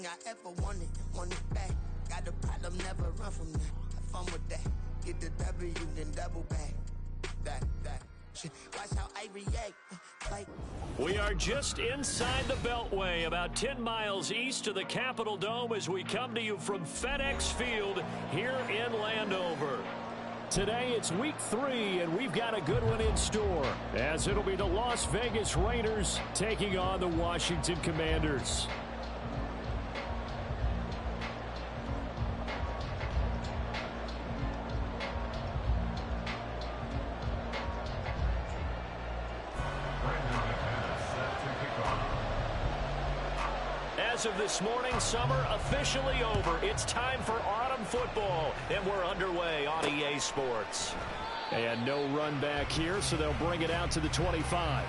I ever want it back. Got the problem, never run from that. Have fun with that. Get the W, then double back. That. Watch how I react. We are just inside the Beltway, about 10 miles east of the Capitol Dome as we come to you from FedEx Field here in Landover. Today it's week 3, and we've got a good one in store, as it'll be the Las Vegas Raiders taking on the Washington Commanders. As of this morning, summer officially over. It's time for autumn football, and we're underway on EA Sports. And no run back here, so they'll bring it out to the 25.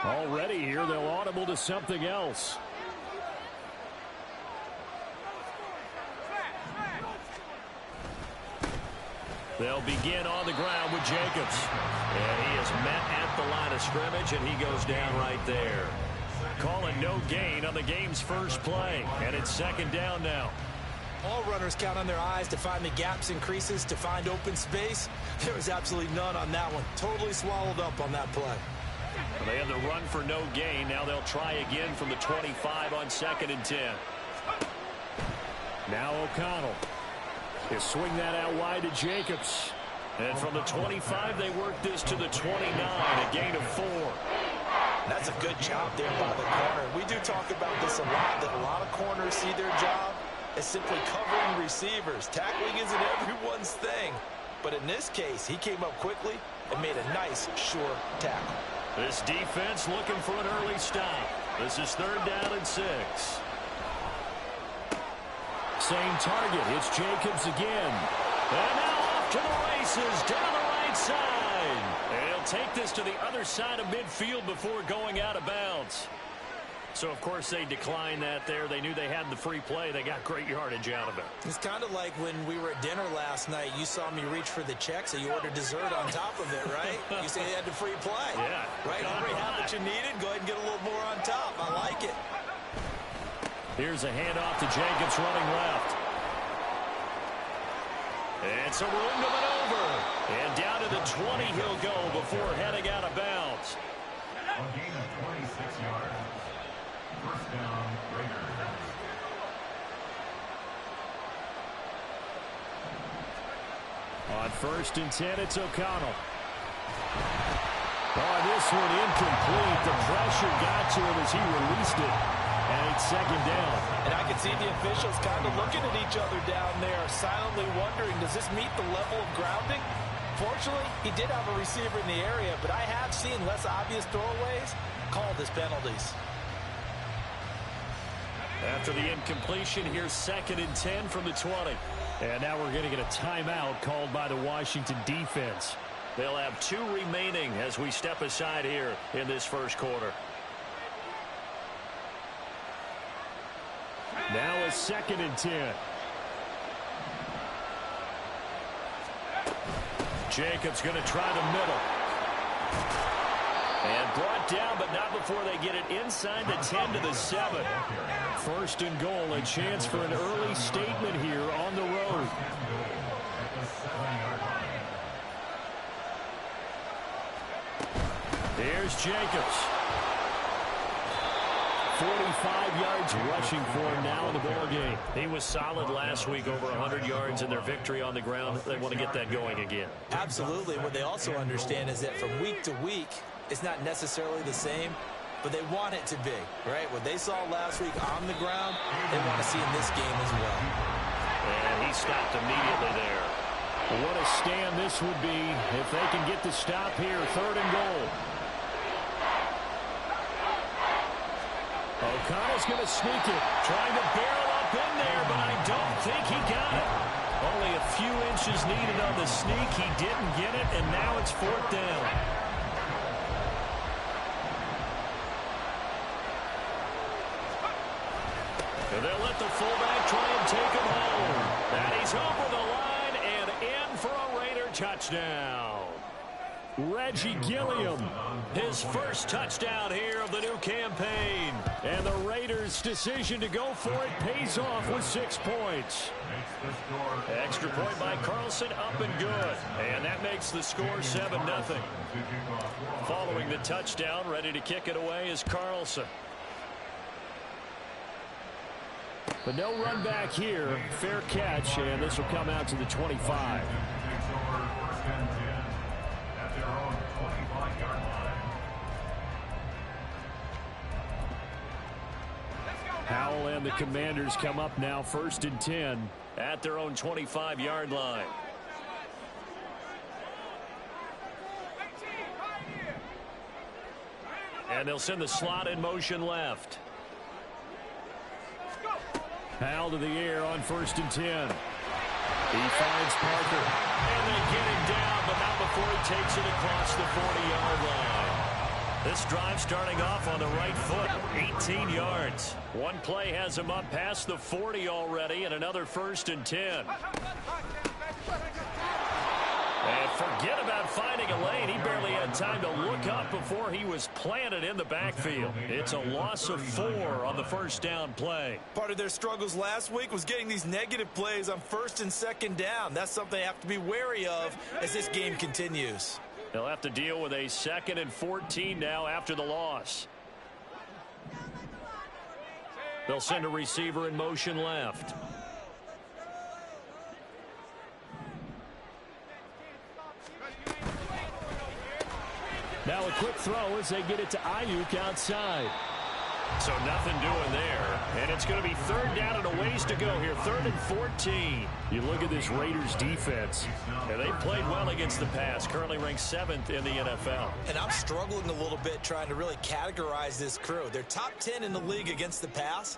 Already here, they'll audible to something else. They'll begin on the ground with Jacobs. And he is met at the line of scrimmage, and he goes down right there. Calling no gain on the game's first play, and it's second down now. All runners count on their eyes to find the gaps and creases, to find open space. There was absolutely none on that one. Totally swallowed up on that play. They have the run for no gain. Now they'll try again from the 25 on 2nd and 10. Now O'Connell. He'll swing that out wide to Jacobs. And from the 25, they work this to the 29, a gain of 4. That's a good job there by the corner. We do talk about this a lot, that a lot of corners see their job as simply covering receivers. Tackling isn't everyone's thing. But in this case, he came up quickly and made a nice, sure tackle. This defense looking for an early stop. This is 3rd down and 6. Same target. It's Jacobs again. And now off to the races down the right side. And he'll take this to the other side of midfield before going out of bounds. So, of course, they declined that there. They knew they had the free play. They got great yardage out of it. It's kind of like when we were at dinner last night. You saw me reach for the check, so you ordered dessert on top of it, right? You say you had the free play. Yeah. Right? Already had what you needed. Go ahead and get a little more on top. I like it. Here's a handoff to Jacobs running left. It's a room to maneuver. And down to the 20 he'll go before heading out of bounds. A gain of 26 yards. First down, Raiders. On 1st and 10, it's O'Connell. Oh, this one incomplete. The pressure got to him as he released it. And it's 2nd down. And I can see the officials kind of looking at each other down there, silently wondering, does this meet the level of grounding? Fortunately, he did have a receiver in the area, but I have seen less obvious throwaways called as penalties. After the incompletion, here's 2nd and 10 from the 20. And now we're going to get a timeout called by the Washington defense. They'll have 2 remaining as we step aside here in this first quarter. Now a 2nd and 10. Jacobs going to try the middle. And brought down, but not before they get it inside the 10 to the 7. 1st and goal, a chance for an early statement here on the road. Here's Jacobs. 45 yards rushing for him now in the ballgame. He was solid last week, over 100 yards in their victory on the ground. They want to get that going again. Absolutely. What they also understand is that from week to week, it's not necessarily the same, but they want it to be, right? What they saw last week on the ground, they want to see in this game as well. And he stopped immediately there. What a stand this would be if they can get the stop here, 3rd and goal. O'Connell's going to sneak it, trying to barrel up in there, but I don't think he got it. Only a few inches needed on the sneak. He didn't get it, and It's 4th down. And they'll let the fullback try and take him home. And he's over the line and in for a Raider touchdown. Reggie Gilliam, his first touchdown here of the new campaign. And the Raiders' decision to go for it pays off with 6 points. Extra point by Carlson, up and good. And that makes the score 7-0. Following the touchdown, ready to kick it away is Carlson. But no run back here. Fair catch, and this will come out to the 25. Howell and the Commanders come up now 1st and 10 at their own 25-yard line. And they'll send the slot in motion left. Howell to the air on 1st and 10. He finds Parker. And they get him down, but not before he takes it across the 40-yard line. This drive starting off on the right foot. 18 yards. One play has him up past the 40 already, and another 1st and 10. And forget about finding a lane. He barely had time to look up before he was planted in the backfield. It's a loss of 4 on the 1st down play. Part of their struggles last week was getting these negative plays on 1st and 2nd down. That's something they have to be wary of as this game continues. They'll have to deal with a 2nd and 14 now after the loss. They'll send a receiver in motion left. Now a quick throw as they get it to Ayuk outside. So nothing doing there. And it's going to be 3rd down and a ways to go here. 3rd and 14. You look at this Raiders defense, and they played well against the pass. Currently ranked 7th in the NFL. And I'm struggling a little bit trying to really categorize this crew. They're top 10 in the league against the pass,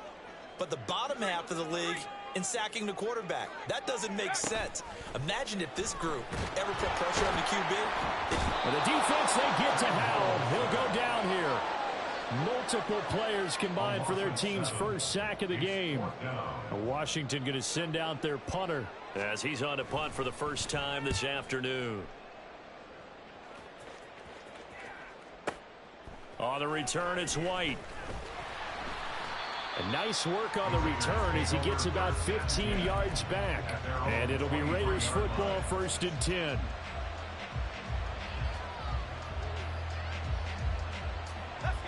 but the bottom half of the league in sacking the quarterback. That doesn't make sense. Imagine if this group ever put pressure on the QB. And the defense, they get to Howell. He'll go down here. Multiple players combined for their team's first sack of the game. Washington going to send out their punter as he's on to punt for the first time this afternoon. On the return, it's White. And nice work on the return as he gets about 15 yards back. And it'll be Raiders football 1st and 10.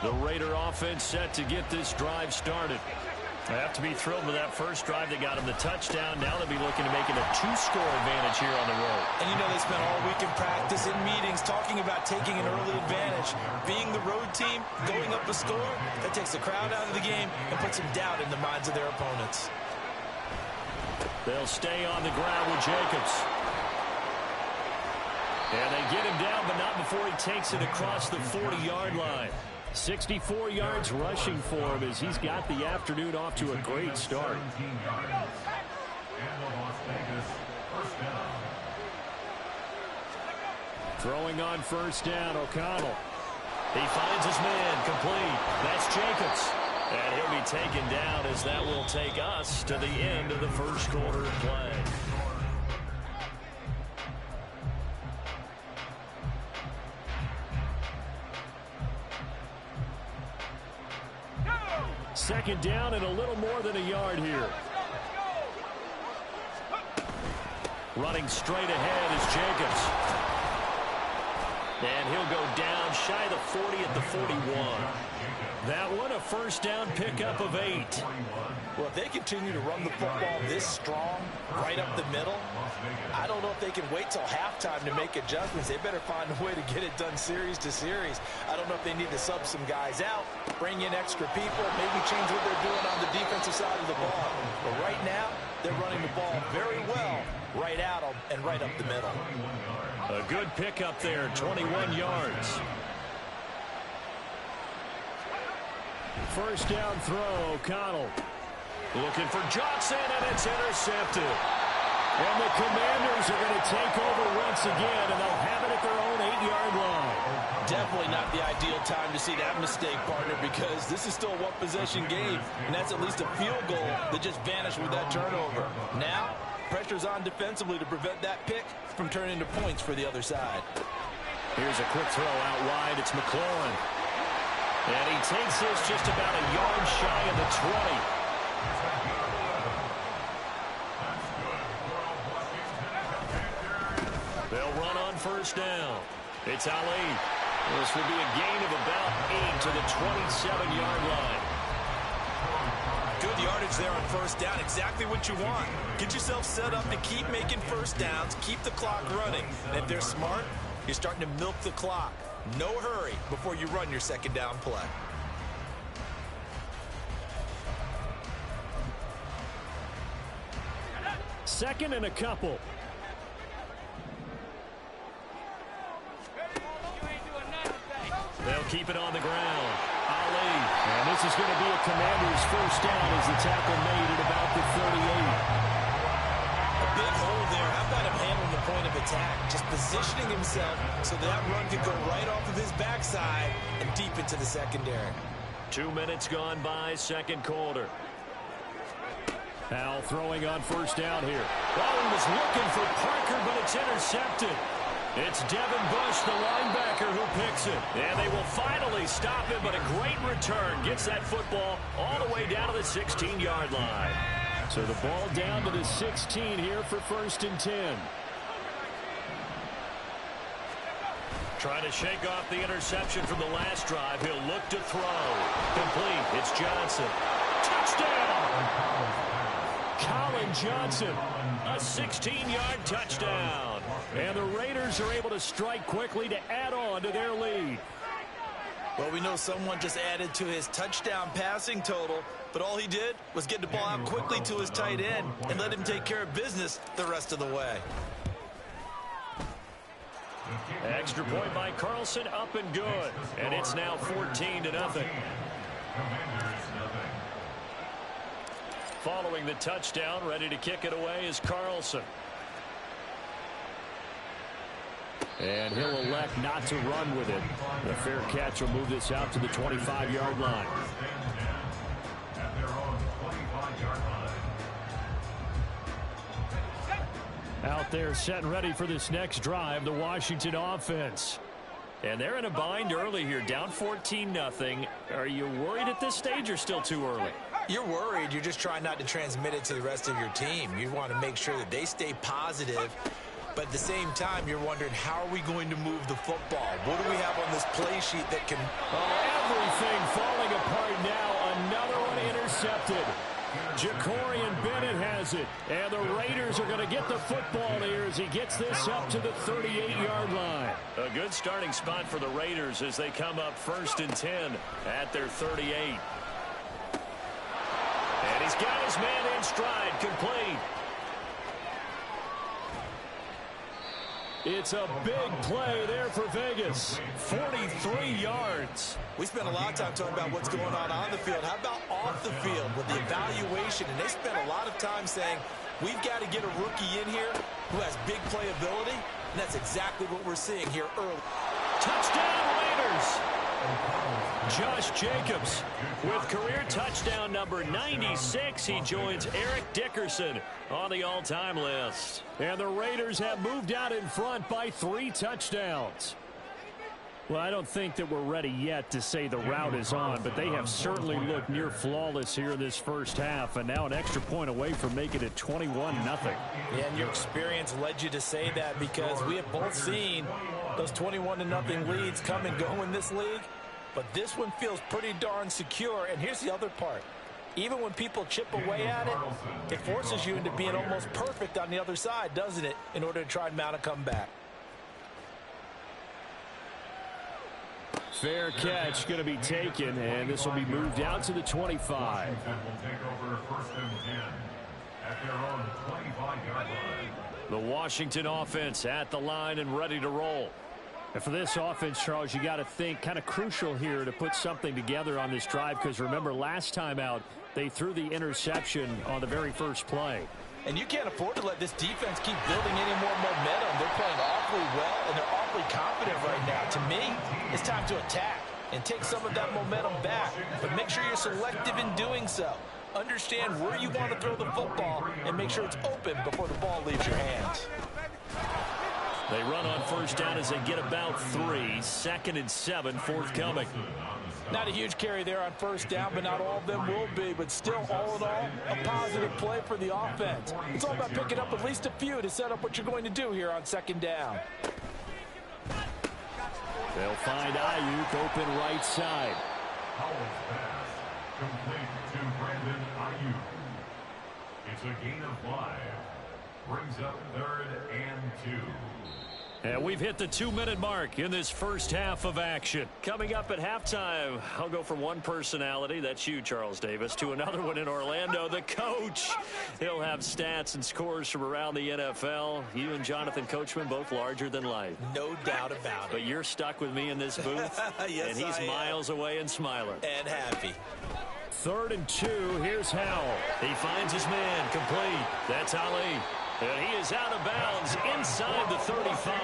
The Raider offense set to get this drive started. They have to be thrilled with that first drive. They got him the touchdown. Now they'll be looking to make it a 2-score advantage here on the road. And you know they spent all week in practice, in meetings, talking about taking an early advantage. Being the road team, going up a score, that takes the crowd out of the game and puts some doubt in the minds of their opponents. They'll stay on the ground with Jacobs. And they get him down, but not before he takes it across the 40-yard line. 64 yards rushing for him as he's got the afternoon off to a great start. Throwing on 1st down, O'Connell. He finds his man, complete. That's Jacobs. And he'll be taken down as that will take us to the end of the first quarter of play. Second down and a little more than a yard here. Running straight ahead is Jacobs. And he'll go down shy of the 40 at the 41. That one a 1st down pickup of 8. Well, if they continue to run the football this strong, right up the middle, I don't know if they can wait till halftime to make adjustments. They better find a way to get it done series to series. I don't know if they need to sub some guys out, bring in extra people, maybe change what they're doing on the defensive side of the ball. But right now, they're running the ball very well right at them and right up the middle. A good pickup there, 21 yards. 1st down throw, O'Connell. Looking for Johnson, and it's intercepted. And the Commanders are going to take over once again, and they'll have it at their own not the ideal time to see that mistake, partner, because this is still a one-possession game, and that's at least a field goal that just vanished with that turnover. Now, pressure's on defensively to prevent that pick from turning into points for the other side. Here's a quick throw out wide. It's McLaurin. And he takes this just about a yard shy of the 20. They'll run on first down. It's Ali. This will be a gain of about 8 to the 27-yard line. Good yardage there on first down. Exactly what you want. Get yourself set up to keep making first downs, keep the clock running. And if they're smart, you're starting to milk the clock. No hurry before you run your second down play. Second and a couple. They'll keep it on the ground. Ali. And this is going to be a Commander's first down as the tackle made at about the 38. A big hole there. How about him handling the point of attack? Just positioning himself so that run could go right off of his backside and deep into the secondary. 2 minutes gone by, second quarter. Al throwing on first down here. Oh, he was looking for Parker, but it's intercepted. It's Devin Bush, the linebacker, who picks it. And they will finally stop him, but a great return. Gets that football all the way down to the 16-yard line. So the ball down to the 16 here for first and 10. Trying to shake off the interception from the last drive. He'll look to throw. Complete. It's Johnson. Touchdown! Colin Johnson, a 16-yard touchdown. And the Raiders are able to strike quickly to add on to their lead. Well, we know someone just added to his touchdown passing total, but all he did was get the ball out quickly to his tight end and let him take care of business the rest of the way. Extra point by Carlson, up and good. And it's now 14-0. Following the touchdown, ready to kick it away is Carlson. And he'll elect not to run with it. The fair catch will move this out to the 25-yard line. Out there set and ready for this next drive, the Washington offense. And they're in a bind early here, down 14-0. Are you worried at this stage or still too early? You're worried. You're just trying not to transmit it to the rest of your team. You want to make sure that they stay positive. But at the same time, you're wondering, how are we going to move the football? What do we have on this play sheet that can... Everything falling apart now. Another one intercepted. Jacorian Bennett has it. And the Raiders are going to get the football here as he gets this up to the 38-yard line. A good starting spot for the Raiders as they come up first and 10 at their 38. And he's got his man in stride, complete. It's a big play there for Vegas. 43 yards. We spent a lot of time talking about what's going on the field. How about off the field with the evaluation? And they spent a lot of time saying, we've got to get a rookie in here who has big playability. And that's exactly what we're seeing here early. Touchdown, Raiders. Josh Jacobs with career touchdown number 96. He joins Eric Dickerson on the all-time list. And the Raiders have moved out in front by 3 touchdowns. Well, I don't think that we're ready yet to say the route is on, but they have certainly looked near flawless here in this first half, and now an extra point away from making it 21-0. Yeah, and your experience led you to say that, because we have both seen those 21-0 leads come and go in this league, but this one feels pretty darn secure. And here's the other part. Even when people chip away at it, it forces you into being almost perfect on the other side, doesn't it, in order to try and mount a comeback. Fair catch going to be taken, and this will be moved out to the 25. The Washington offense at the line and ready to roll. And for this offense, Charles, you got to think kind of crucial here to put something together on this drive, because remember last time out, they threw the interception on the very first play. And you can't afford to let this defense keep building any more momentum. They're playing awfully well, and they're awfully confident right now. To me, it's time to attack and take some of that momentum back. But make sure you're selective in doing so. Understand where you want to throw the football and make sure it's open before the ball leaves your hands. They run on first down as they get about 3. 2nd and 7 forthcoming. Not a huge carry there on first down, but not all of them will be. But still, all in all, a positive play for the offense. It's all about picking up at least a few to set up what you're going to do here on 2nd down. They'll find Ayuk open right side. Howell's pass complete to Brandon Ayuk. It's a gain of 5. Brings up 3rd and 2. And we've hit the 2-minute mark in this first half of action. Coming up at halftime, I'll go from one personality, that's you, Charles Davis, to another one in Orlando, the coach. He'll have stats and scores from around the NFL. You and Jonathan Coachman, both larger than life. No doubt about it. But you're stuck with me in this booth, yes, and he's miles away and smiling. And happy. 3rd and 2, here's Howell. He finds his man, complete. That's Ali. And he is out of bounds inside the 35.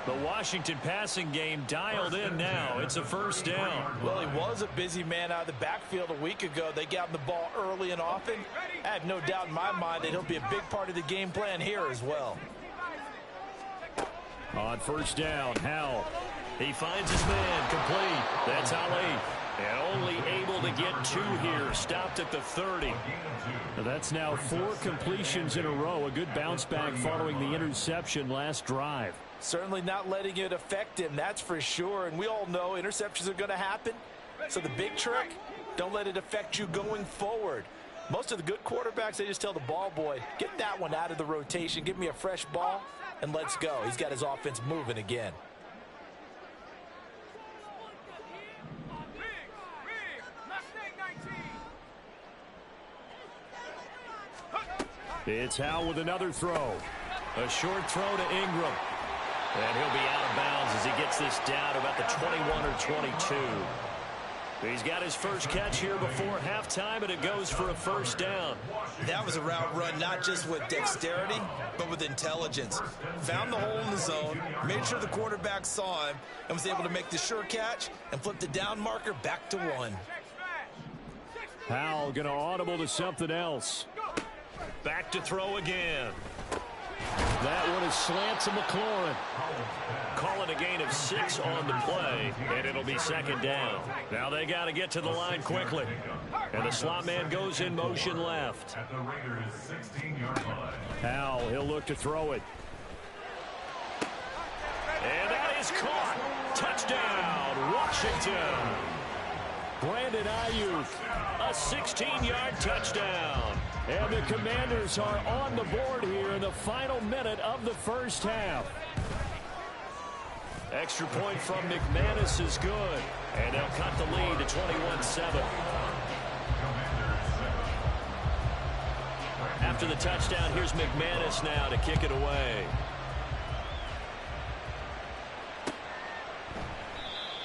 The Washington passing game dialed in now. It's a first down. Well, he was a busy man out of the backfield a week ago. They got him the ball early and often. I have no doubt in my mind that he'll be a big part of the game plan here as well. On first down, Howell. He finds his man, complete. That's Ali. And only able to get 2 here. Stopped at the 30. That's now 4 completions in a row. A good bounce back following the interception last drive. Certainly not letting it affect him, that's for sure. And we all know interceptions are going to happen. So the big trick, don't let it affect you going forward. Most of the good quarterbacks, they just tell the ball boy, get that one out of the rotation, give me a fresh ball, and let's go. He's got his offense moving again. It's Howell with another throw. A short throw to Ingram. And he'll be out of bounds as he gets this down to about the 21 or 22. He's got his first catch here before halftime, and it goes for a first down. That was a route run not just with dexterity, but with intelligence. Found the hole in the zone, made sure the quarterback saw him, and was able to make the sure catch and flip the down marker back to 1. Howell going to audible to something else. Back to throw again. That one is slant to McLaurin. Calling a gain of 6 on the play, and it'll be 2nd down. Now they got to get to the line quickly. And the slot man goes in motion left. At the Raiders' 16-yard line. Howell, he'll look to throw it. And that is caught. Touchdown, Washington. Brandon Ayuk, a 16-yard touchdown. And the Commanders are on the board here in the final minute of the first half. Extra point from McManus is good. And they'll cut the lead to 21-7. After the touchdown, here's McManus now to kick it away.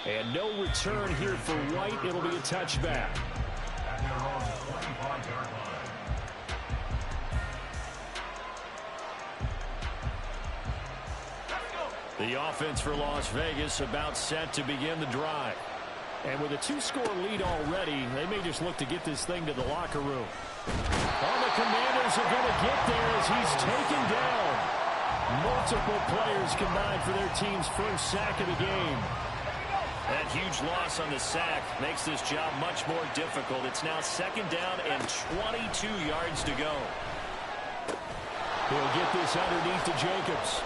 And no return here for White. It'll be a touchback. At their own 25-yard line. The offense for Las Vegas about set to begin the drive. And with a 2-score lead already, they may just look to get this thing to the locker room. All the Commanders are going to get there as he's taken down. Multiple players combined for their team's first sack of the game. That huge loss on the sack makes this job much more difficult. It's now 2nd down and 22 yards to go. He'll get this underneath to Jacobs.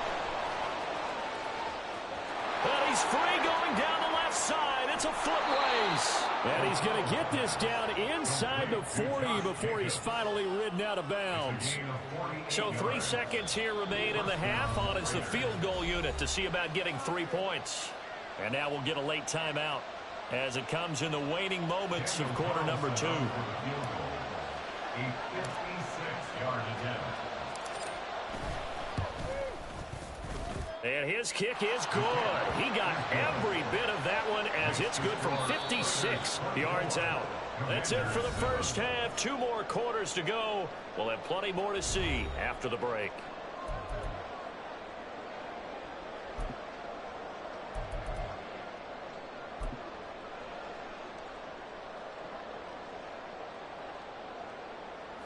And he's free going down the left side. It's a foot race. And he's going to get this down inside the 40 before he's finally ridden out of bounds. So 3 seconds here remain in the half on as the field goal unit to see about getting 3 points. And now we'll get a late timeout as it comes in the waning moments of quarter number 2. A 56-yard attempt. And his kick is good. He got every bit of that one as as it's good from 56 yards out. That's it for the first half. 2 more quarters to go. We'll have plenty more to see after the break.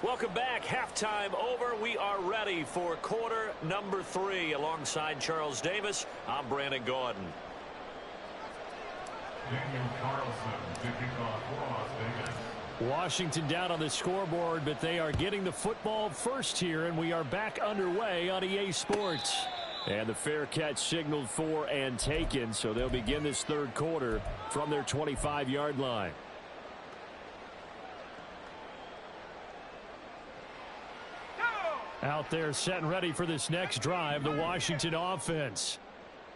Welcome back. Halftime over. We are ready for quarter number 3. Alongside Charles Davis, I'm Brandon Gaudin. Washington down on the scoreboard, but they are getting the football first here, and we are back underway on EA Sports. And the fair catch signaled for and taken, so they'll begin this third quarter from their 25-yard line. Out there set and ready for this next drive, the Washington offense.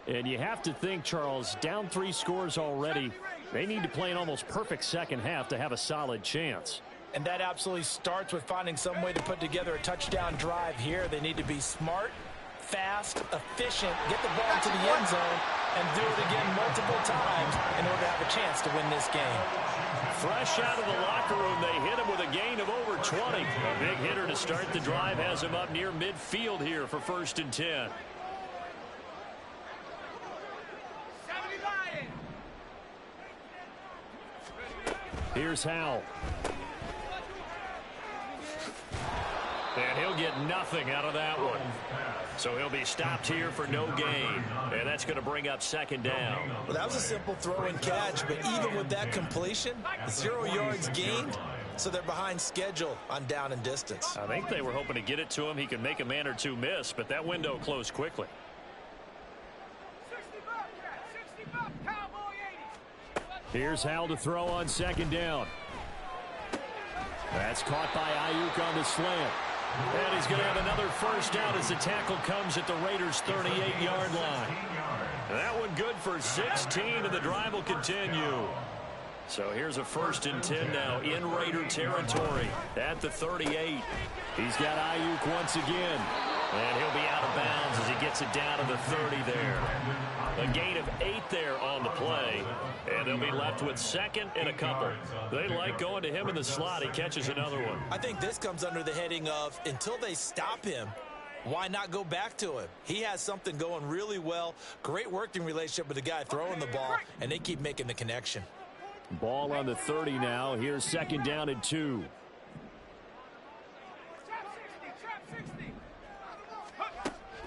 And you have to think, Charles, down 3 scores already. They need to play an almost perfect second half to have a solid chance. And that absolutely starts with finding some way to put together a touchdown drive here. They need to be smart, fast, efficient, get the ball to the end zone, and do it again multiple times in order to have a chance to win this game. Fresh out of the locker room, they hit him with a gain of over 20. A big hitter to start the drive has him up near midfield here for 1st and 10. Here's Howell. And he'll get nothing out of that one. So he'll be stopped here for no gain. And that's going to bring up 2nd down. Well, that was a simple throw and catch, but even with that completion, 0 yards gained, so they're behind schedule on down and distance. I think they were hoping to get it to him. He could make a man or 2 miss, but that window closed quickly. Here's Howell to throw on 2nd down. That's caught by Ayuk on the slant. And he's going to have another 1st down as the tackle comes at the Raiders' 38-yard line. That one good for 16, and the drive will continue. So here's a 1st and 10 now in Raider territory at the 38. He's got Ayuk once again. And he'll be out of bounds as he gets it down to the 30 there. A gain of 8 there on the play. And they'll be left with 2nd and a couple. They like going to him in the slot. He catches another one. I think this comes under the heading of until they stop him, why not go back to him? He has something going really well. Great working relationship with the guy throwing the ball, and they keep making the connection. Ball on the 30 now. Here's 2nd down and 2.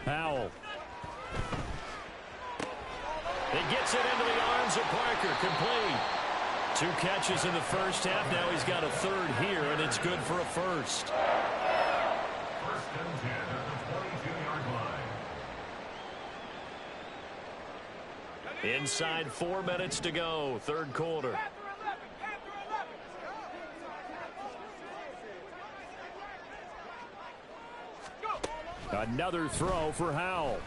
Howell. He gets it into the arms of Parker. Complete. 2 catches in the first half. Now he's got a 3rd here, and it's good for a 1st. 1st and 10 at the 22-yard line. Inside 4 minutes to go. 3rd quarter. Another throw for Howell.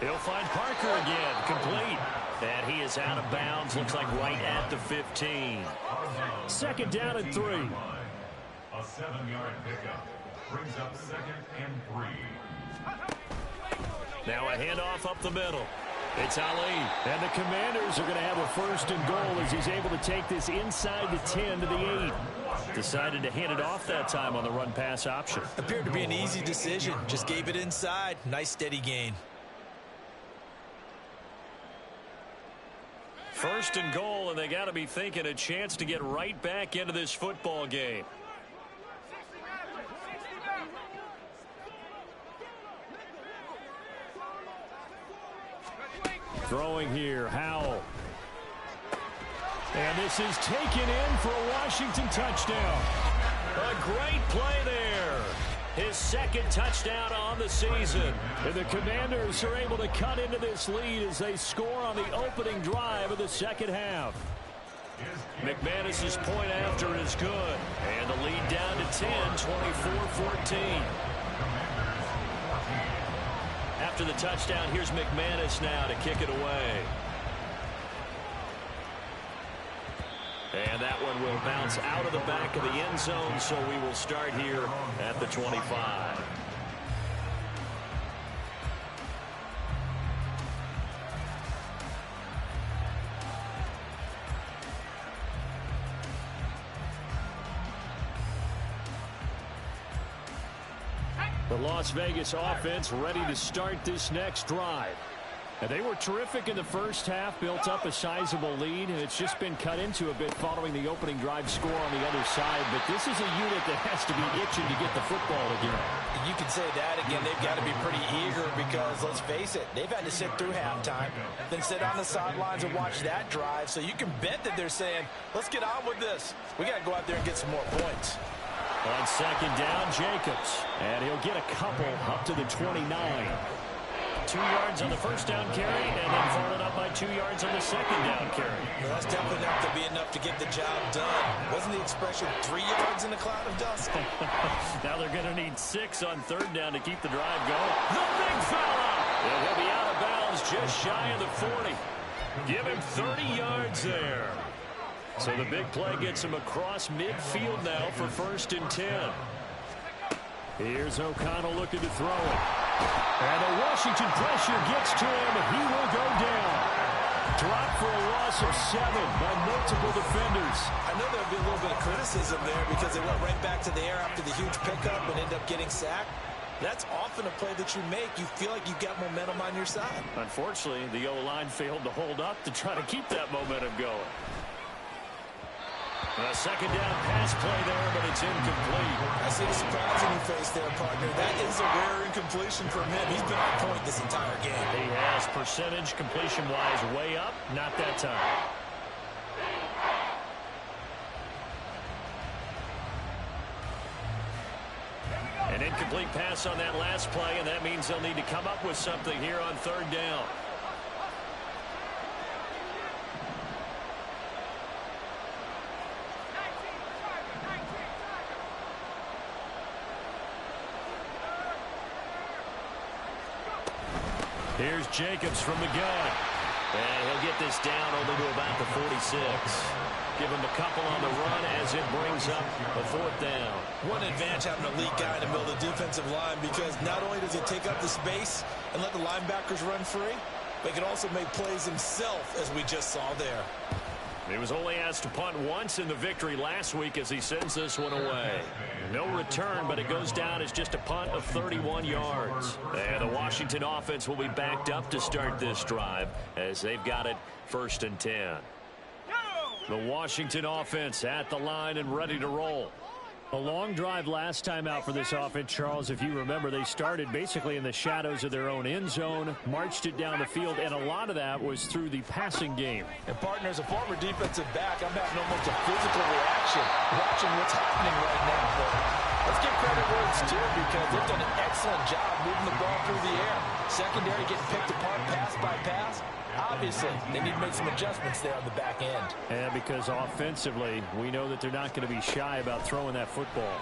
He'll find Parker again. Complete. And he is out of bounds. Looks like right at the 15. 2nd down and 3. A 7-yard pickup brings up 2nd and 3. Now a handoff up the middle. It's Ali. And the Commanders are going to have a 1st and goal as he's able to take this inside the 10 to the 8. Decided to hand it off that time on the run-pass option. Appeared to be an easy decision. Just gave it inside. Nice steady gain. 1st and goal, and they got to be thinking a chance to get right back into this football game. Throwing here, Howell. And this is taken in for a Washington touchdown. A great play there. His 2nd touchdown on the season. And the Commanders are able to cut into this lead as they score on the opening drive of the 2nd half. McManus's point after is good. And the lead down to 10, 24-14. After the touchdown, here's McManus now to kick it away. And that one will bounce out of the back of the end zone, so we will start here at the 25. The Las Vegas offense ready to start this next drive. And they were terrific in the first half, built up a sizable lead, and it's just been cut into a bit following the opening drive score on the other side. But this is a unit that has to be itching to get the football again. You can say that again. They've got to be pretty eager because, let's face it, they've had to sit through halftime, then sit on the sidelines and watch that drive. So you can bet that they're saying, let's get on with this. We got to go out there and get some more points. On second down, Jacobs. And he'll get a couple up to the 29. 2 yards on the first down carry, and then followed up by 2 yards on the second down carry. Well, that's definitely not to be enough to get the job done. Wasn't the expression 3 yards in a cloud of dust? Now they're going to need 6 on third down to keep the drive going. The big fella! And he'll be out of bounds just shy of the 40. Give him 30 yards there. So the big play gets him across midfield now for 1st and 10. Here's O'Connell looking to throw it. And the Washington pressure gets to him, and he will go down. Dropped for a loss of 7 by multiple defenders. I know there'll be a little bit of criticism there because they went right back to the air after the huge pickup and ended up getting sacked. That's often a play that you make. You feel like you've got momentum on your side. Unfortunately, the O-line failed to hold up to try to keep that momentum going. A second down pass play there, but it's incomplete. I see the surprise in your face there, partner. That is a rare incompletion from him. He's been on point this entire game. He has percentage completion-wise way up. Not that time. An incomplete pass on that last play, and that means they'll need to come up with something here on third down. Here's Jacobs from the gun. And he'll get this down only to about the 46. Give him a couple on the run as it brings up a 4th down. One advantage having an elite guy in the middle of the defensive line because not only does he take up the space and let the linebackers run free, but he can also make plays himself, as we just saw there. He was only asked to punt once in the victory last week as he sends this one away. No return, but it goes down as just a punt of 31 yards. And the Washington offense will be backed up to start this drive as they've got it 1st and 10. The Washington offense at the line and ready to roll. A long drive last time out for this offense, Charles. If you remember, they started basically in the shadows of their own end zone, marched it down the field, and a lot of that was through the passing game. And, partner, as a former defensive back, I'm having almost a physical reaction watching what's happening right now. But let's give credit where it's due because they've done an excellent job moving the ball through the air. Secondary getting picked apart pass by pass. Obviously, they need to make some adjustments there on the back end. And because offensively, we know that they're not going to be shy about throwing that football.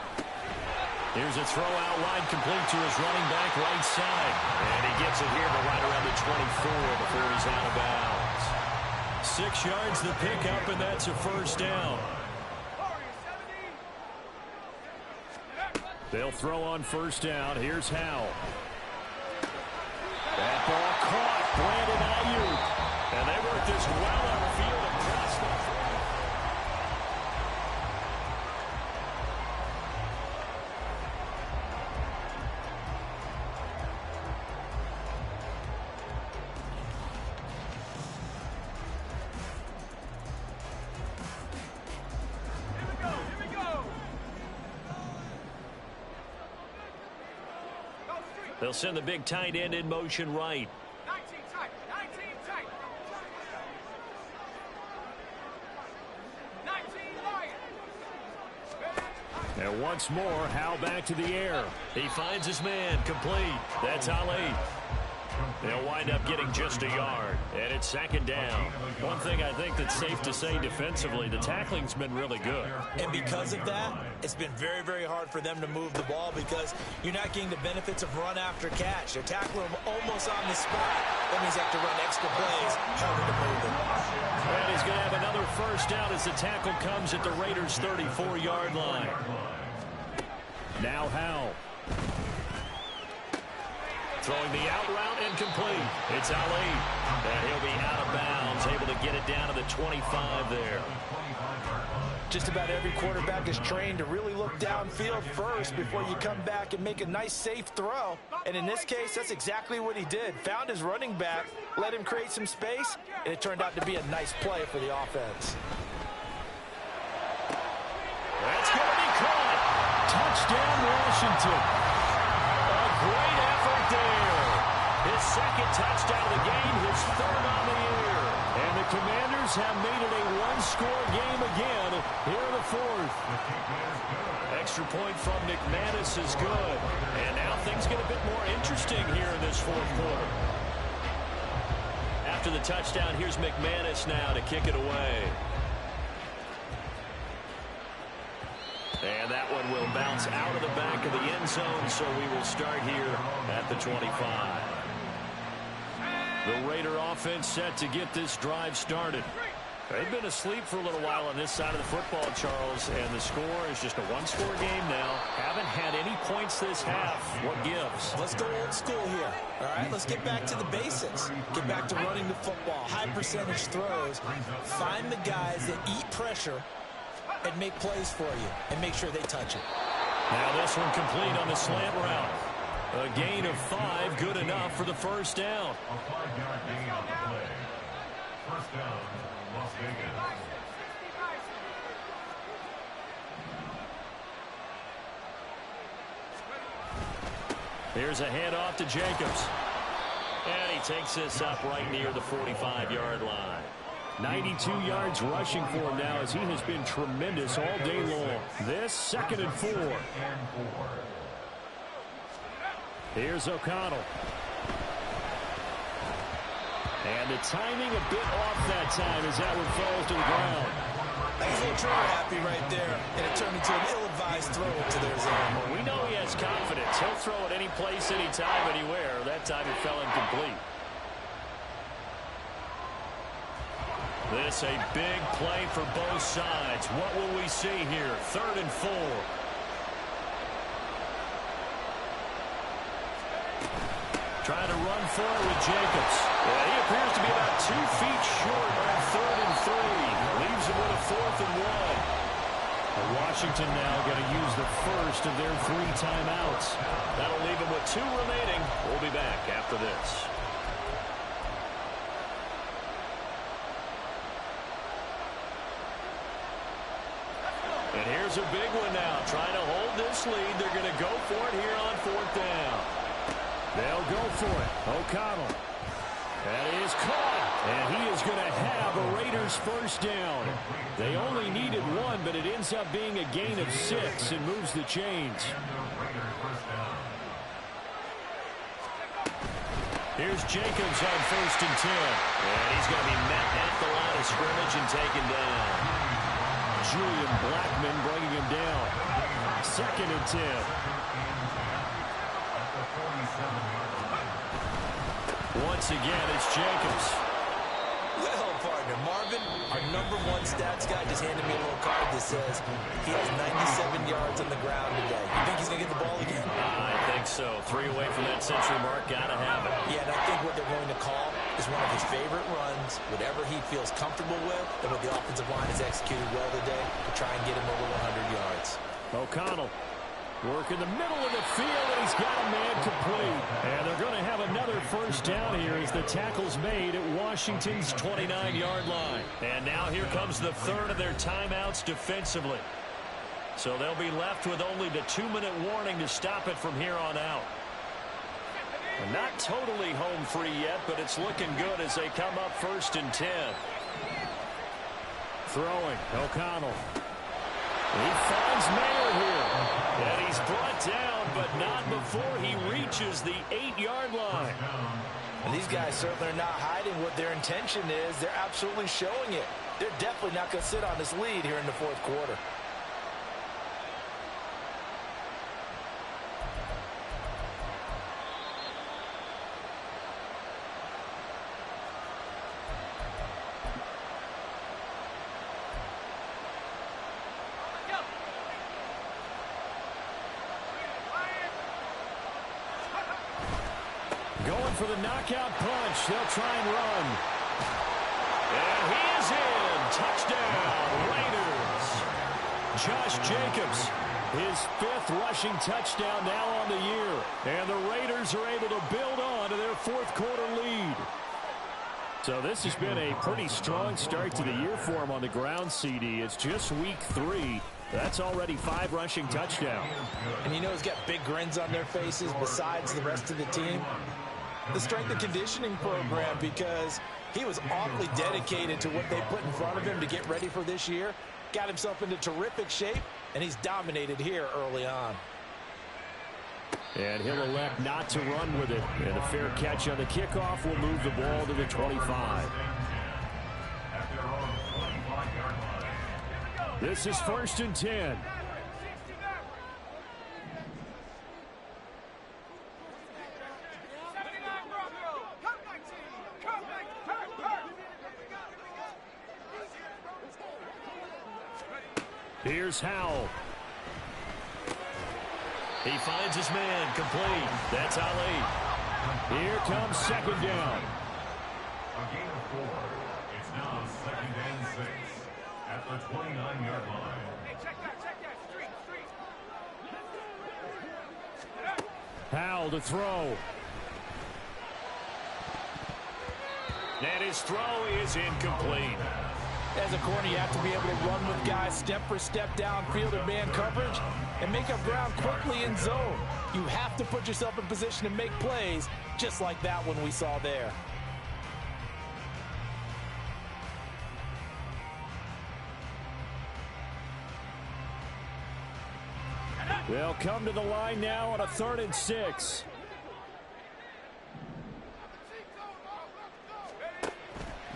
Here's a throw out wide complete to his running back right side. And he gets it here to right around the 24 before he's out of bounds. 6 yards the pickup, and that's a 1st down. They'll throw on 1st down. Here's Howell. That ball caught. Brandon Ayuk. And they work this well on the field across the field. Here we go. They'll send the big tight end in motion right. 19 tight. 19 tight. 19 Lion. And once more, Howell back to the air. He finds his man, complete. That's Ali. They'll wind up getting just a yard, and it's 2nd down. One thing I think that's safe to say defensively, the tackling's been really good. And because of that, it's been very, very hard for them to move the ball because you're not getting the benefits of run after catch. They're tackling them almost on the spot. That means they have to run extra plays, harder to move them. And he's going to have another 1st down as the tackle comes at the Raiders' 34-yard line. Now Howell. Throwing the out route incomplete. It's Ali. And he'll be out of bounds, able to get it down to the 25 there. Just about every quarterback is trained to really look downfield first before you come back and make a nice, safe throw. And in this case, that's exactly what he did. Found his running back, let him create some space, and it turned out to be a nice play for the offense. That's going to be caught. Touchdown, Washington. A great effort there. His second touchdown of the game, his third on the year. And the Commanders have made it a one-score game again here in the fourth. Extra point from McManus is good. And now things get a bit more interesting here in this fourth quarter. After the touchdown, here's McManus now to kick it away. And that one will bounce out of the back of the end zone, so we will start here at the 25. The Raider offense set to get this drive started. They've been asleep for a little while on this side of the football, Charles, and the score is just a one-score game now. Haven't had any points this half. What gives? Let's go old school here. All right, let's get back to the basics. Get back to running the football, high percentage throws. Find the guys that eat pressure and make plays for you and make sure they touch it. Now this one complete on the slant route. A gain of 5, good enough for the first down. A 5-yard gain on the play. First down, Las Vegas. Here's a handoff to Jacobs. And he takes this up right near the 45-yard line. 92 yards rushing for him now as he has been tremendous all day long. This 2nd and 4. Here's O'Connell. And the timing a bit off that time as that one falls to the ground. He's a little trigger happy right there, and it turned into an ill-advised throw to their zone. Well, we know he has confidence. He'll throw it any place, anytime, anywhere. That time it fell incomplete. This a big play for both sides. What will we see here? 3rd and 4. Trying to run for it with Jacobs. Yeah, he appears to be about 2 feet short on 3rd and 3. Leaves him with a 4th and 1. Washington now going to use the first of their 3 timeouts. That'll leave him with 2 remaining. We'll be back after this. And here's a big one now. Trying to hold this lead. They're going to go for it here on 4th down. They'll go for it. O'Connell. That is caught. And he is going to have a Raiders first down. They only needed 1, but it ends up being a gain of 6 and moves the chains. Here's Jacobs on 1st and 10. And he's going to be met at the line of scrimmage and taken down. Julian Blackman bringing him down. 2nd and 10. Once again, it's Jacobs. Well, partner, Marvin, our #1 stats guy just handed me a little card that says he has 97 yards on the ground today. You think he's going to get the ball again? I think so. 3 away from that century mark. Got to have it. Yeah, and I think what they're going to call is one of his favorite runs, whatever he feels comfortable with, and what the offensive line has executed well today to try and get him over 100 yards. O'Connell. Work in the middle of the field, and he's got a man complete. And they're going to have another first down here as the tackle's made at Washington's 29-yard line. And now here comes the 3rd of their timeouts defensively. So they'll be left with only the 2-minute warning to stop it from here on out. And not totally home free yet, but it's looking good as they come up 1st and 10. Throwing, O'Connell. He finds Mayer here. And he's brought down, but not before he reaches the 8-yard line. And these guys certainly are not hiding what their intention is. They're absolutely showing it. They're definitely not going to sit on this lead here in the 4th quarter. Going for the knockout punch. They'll try and run. And he is in. Touchdown, Raiders. Josh Jacobs, his 5th rushing touchdown now on the year. And the Raiders are able to build on to their 4th quarter lead. So this has been a pretty strong start to the year for him on the ground, CD. It's just week 3. That's already 5 rushing touchdowns. And you know he's got big grins on their faces besides the rest of the team. The strength and conditioning program, because he was awfully dedicated to what they put in front of him to get ready for this year. Got himself into terrific shape, and he's dominated here early on. And he'll elect not to run with it. And a fair catch on the kickoff will move the ball to the 25. This is 1st and 10. Here's Howell. He finds his man, complete. That's Ali. Here comes 2nd down. A gain of 4. It's now 2nd and 6 at the 29-yard line. Hey, check that, street. Howell to throw. And his throw is incomplete. As a corner, you have to be able to run with guys step for step downfield in man coverage and make up ground quickly in zone. You have to put yourself in position to make plays, just like that one we saw there. They'll come to the line now on a 3rd and 6.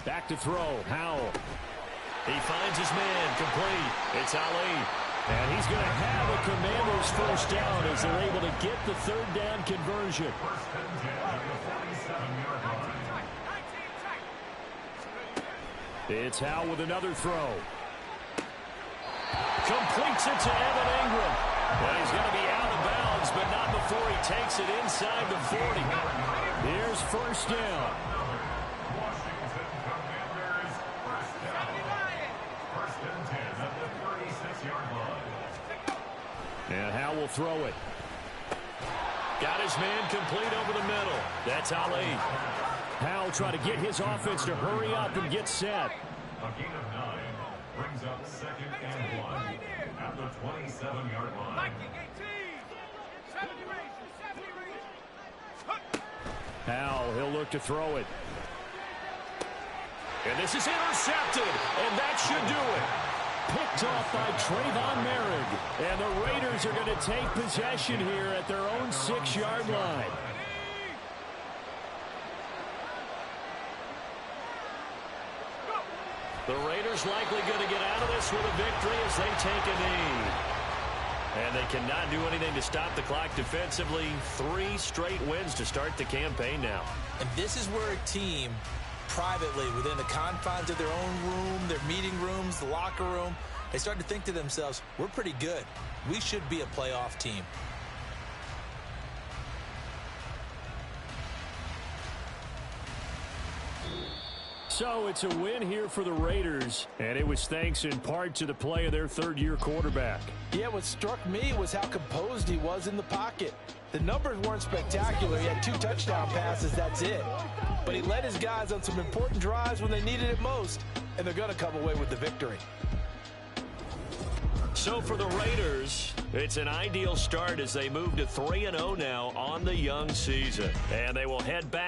Back to throw, Howell. He finds his man, complete. It's Ali. And he's going to have a Commanders 1st down as they're able to get the 3rd down conversion. It's Howell with another throw. Completes it to Evan Ingram. Well, he's going to be out of bounds, but not before he takes it inside the 40. Here's 1st down. And Howell will throw it. Got his man complete over the middle. That's Ali. Howell trying to get his offense to hurry up and get set. A gain of 9 brings up 2nd and 1 at the 27-yard line. Howell, he'll look to throw it. And this is intercepted, and that should do it. Picked off by Trayvon Merrick. And the Raiders are going to take possession here at their own 6-yard line. The Raiders likely going to get out of this with a victory as they take a knee. And they cannot do anything to stop the clock defensively. 3 straight wins to start the campaign now. And this is where a team privately, within the confines of their own room, their meeting rooms, the locker room, they start to think to themselves, we're pretty good. We should be a playoff team. So it's a win here for the Raiders, and it was thanks in part to the play of their 3rd-year quarterback. Yeah, what struck me was how composed he was in the pocket. The numbers weren't spectacular. He had 2 touchdown passes, that's it. But he led his guys on some important drives when they needed it most, and they're going to come away with the victory. So for the Raiders, it's an ideal start as they move to 3-0 now on the young season. And they will head back